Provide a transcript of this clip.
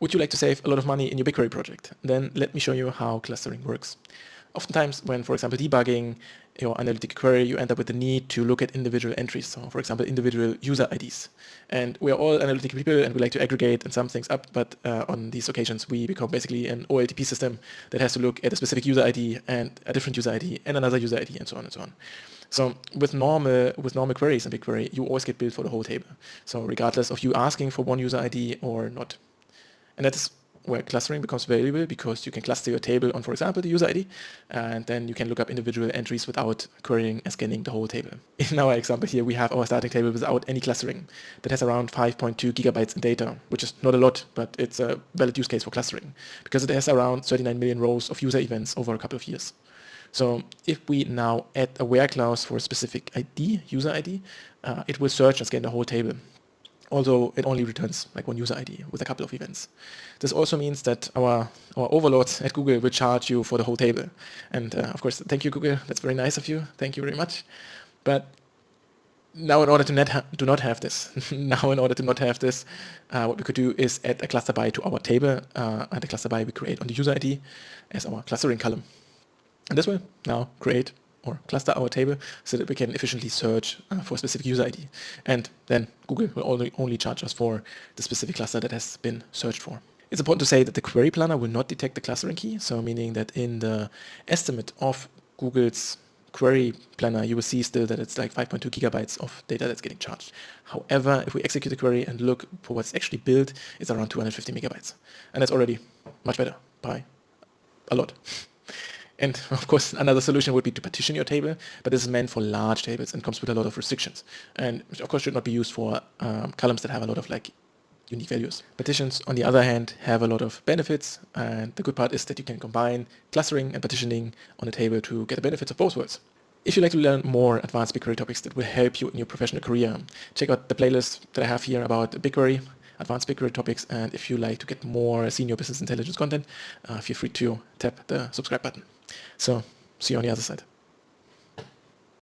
Would you like to save a lot of money in your BigQuery project? Then let me show you how clustering works. Oftentimes when, for example, debugging your analytic query, you end up with the need to look at individual entries. So, for example, individual user IDs. And we are all analytic people and we like to aggregate and sum things up, but on these occasions we become basically an OLTP system that has to look at a specific user ID and a different user ID and another user ID and so on and so on. So with normal queries in BigQuery, you always get billed for the whole table. So regardless of you asking for one user ID or not. And that's where clustering becomes valuable, because you can cluster your table on, for example, the user ID, and then you can look up individual entries without querying and scanning the whole table. In our example here, we have our starting table without any clustering that has around 5.2 gigabytes in data, which is not a lot, but it's a valid use case for clustering because it has around 39 million rows of user events over a couple of years. So if we now add a where clause for a specific ID, user ID, it will search and scan the whole table. Although it only returns like one user ID with a couple of events. This also means that our overlords at Google will charge you for the whole table. And of course, thank you, Google. That's very nice of you. Thank you very much. But now in order to not have this, what we could do is add a cluster by to our table, and the cluster by we create on the user ID as our clustering column. And this will now create or cluster our table so that we can efficiently search for a specific user ID. And then Google will only charge us for the specific cluster that has been searched for. It's important to say that the query planner will not detect the clustering key. So meaning that in the estimate of Google's query planner, you will see still that it's like 5.2 gigabytes of data that's getting charged. However, if we execute the query and look for what's actually built, it's around 250 megabytes. And that's already much better by a lot. And of course, another solution would be to partition your table, but this is meant for large tables and comes with a lot of restrictions. And which of course should not be used for columns that have a lot of like unique values. Partitions, on the other hand, have a lot of benefits. And the good part is that you can combine clustering and partitioning on a table to get the benefits of both worlds. If you'd like to learn more advanced BigQuery topics that will help you in your professional career, check out the playlist that I have here about BigQuery, advanced BigQuery topics, and if you like to get more senior business intelligence content, feel free to tap the subscribe button. So, see you on the other side.